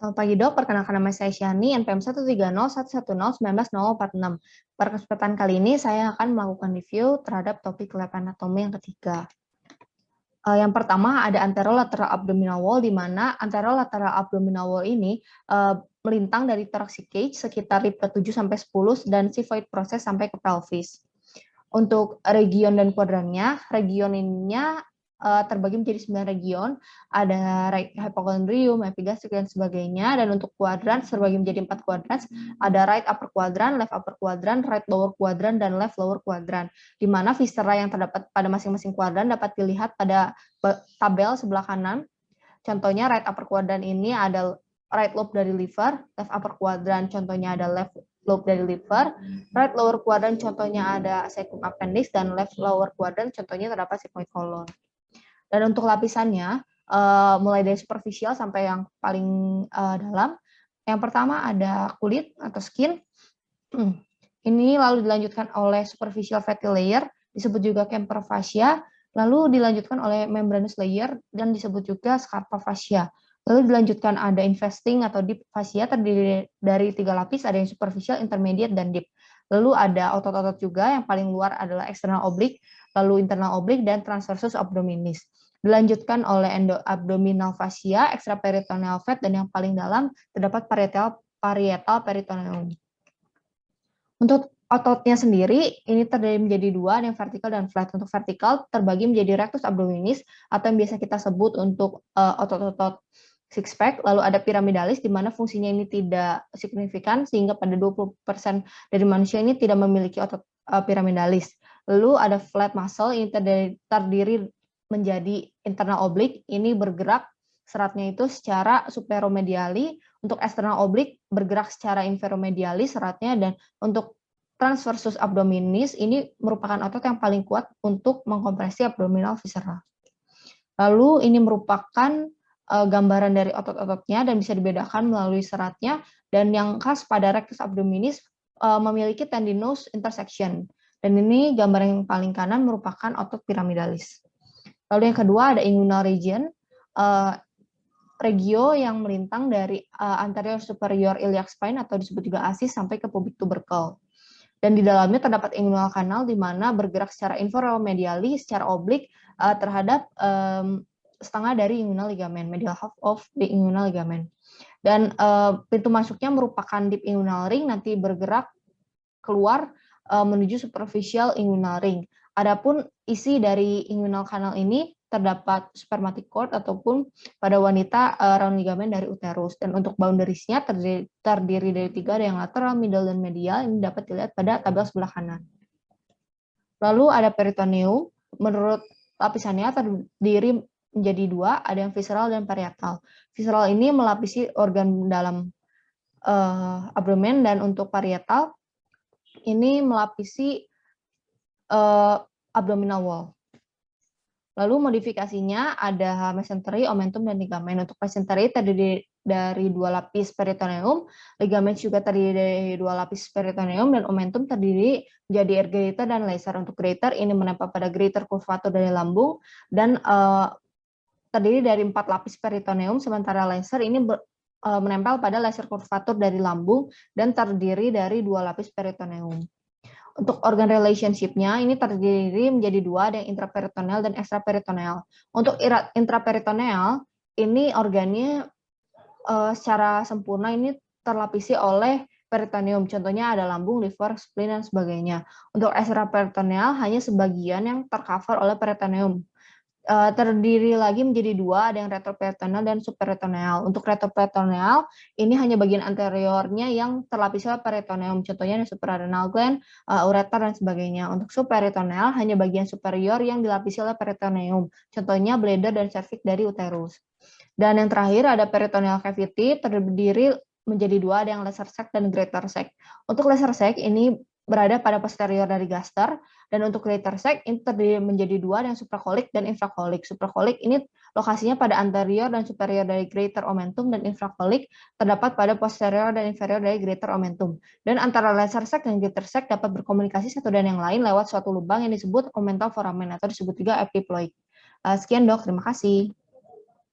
Selamat pagi dok, perkenalkan nama saya Syani, NPM 1301101101946. Pada kesempatan kali ini saya akan melakukan review terhadap topik lab anatomy yang ketiga. Yang pertama ada anterolateral abdominal wall, di mana anterolateral abdominal wall ini melintang dari thoracic cage sekitar rib ke-7 sampai 10 dan xiphoid process sampai ke pelvis. Untuk region dan kuadrannya, region ininya terbagi menjadi 9 region, ada right hypochondrium, epigastrik, dan sebagainya. Dan untuk kuadran terbagi menjadi 4 kuadran, ada right upper quadrant, left upper quadrant, right lower quadrant, dan left lower quadrant. Di mana viscera yang terdapat pada masing-masing kuadran dapat dilihat pada tabel sebelah kanan. Contohnya right upper quadrant ini ada right lobe dari liver, left upper quadrant contohnya ada left lobe dari liver, right lower quadrant contohnya ada cecum appendix, dan left lower quadrant contohnya terdapat sigmoid colon. Dan untuk lapisannya, mulai dari superficial sampai yang paling dalam. Yang pertama ada kulit atau skin. Ini lalu dilanjutkan oleh superficial fatty layer, disebut juga Kemper fascia, lalu dilanjutkan oleh membranous layer, dan disebut juga Scarpa fascia. Lalu dilanjutkan ada investing atau deep fascia, terdiri dari 3 lapis, ada yang superficial, intermediate, dan deep. Lalu ada otot-otot juga, yang paling luar adalah external oblique, lalu internal oblique, dan transversus abdominis. Dilanjutkan oleh endoabdominal fascia, extraperitoneal fat, dan yang paling dalam terdapat parietal peritoneum. Untuk ototnya sendiri, ini terdiri menjadi 2, yang vertikal dan flat. Untuk vertikal terbagi menjadi rectus abdominis, atau yang biasa kita sebut untuk otot-otot six pack, lalu ada piramidalis, di mana fungsinya ini tidak signifikan, sehingga pada 20% dari manusia ini tidak memiliki otot piramidalis. Lalu ada flat muscle, ini terdiri menjadi internal oblique, ini bergerak seratnya itu secara superomediali, untuk external oblique bergerak secara inferomediali seratnya, dan untuk transversus abdominis ini merupakan otot yang paling kuat untuk mengkompresi abdominal viscera. Lalu ini merupakan gambaran dari otot-ototnya dan bisa dibedakan melalui seratnya, dan yang khas pada rectus abdominis memiliki tendinous intersection, dan ini gambar yang paling kanan merupakan otot piramidalis. Lalu yang kedua ada inguinal region, regio yang melintang dari anterior superior iliac spine atau disebut juga ASIS sampai ke pubic tubercle. Dan di dalamnya terdapat inguinal canal, di mana bergerak secara inferomediali secara oblik terhadap setengah dari inguinal ligament, medial half of the inguinal ligament. Dan pintu masuknya merupakan deep inguinal ring, nanti bergerak keluar menuju superficial inguinal ring. Adapun isi dari inguinal canal ini terdapat spermatic cord ataupun pada wanita round ligamen dari uterus. Dan untuk boundariesnya terdiri dari 3, ada yang lateral, middle, dan medial. Ini dapat dilihat pada tabel sebelah kanan. Lalu ada peritoneum. Menurut lapisannya terdiri menjadi 2, ada yang visceral dan parietal. Visceral ini melapisi organ dalam abdomen, dan untuk parietal ini melapisi abdominal wall. Lalu modifikasinya ada mesentery, omentum, dan ligamen. Untuk mesentery terdiri dari 2 lapis peritoneum, ligamen juga terdiri dari 2 lapis peritoneum, dan omentum terdiri menjadi greater dan lesser. Untuk greater ini menempel pada greater curvature dari lambung, dan terdiri dari 4 lapis peritoneum, sementara lesser ini menempel pada lesser curvature dari lambung dan terdiri dari 2 lapis peritoneum. Untuk organ relationship-nya ini terdiri menjadi 2, ada yang intraperitoneal dan extraperitoneal. Untuk intraperitoneal ini organnya secara sempurna ini terlapisi oleh peritoneum. Contohnya ada lambung, liver, spleen, dan sebagainya. Untuk extraperitoneal hanya sebagian yang tercover oleh peritoneum. Terdiri lagi menjadi 2, ada yang retroperitoneal dan subperitoneal. Untuk retroperitoneal ini hanya bagian anteriornya yang terlapisi oleh peritoneum, contohnya ada suprarenal gland, ureter, dan sebagainya. Untuk subperitoneal hanya bagian superior yang dilapisi oleh peritoneum, contohnya bladder dan cervix dari uterus. Dan yang terakhir ada peritoneal cavity, terdiri menjadi 2, ada yang lesser sac dan greater sac. Untuk lesser sac ini berada pada posterior dari gaster, dan untuk greater sac ini terdiri menjadi 2, yang suprakolik dan infrakolik. Suprakolik ini lokasinya pada anterior dan superior dari greater omentum, dan infrakolik terdapat pada posterior dan inferior dari greater omentum. Dan antara lesser sac dan greater sac dapat berkomunikasi satu dan yang lain lewat suatu lubang yang disebut omental foramen atau disebut juga epiploid. Sekian dok, terima kasih.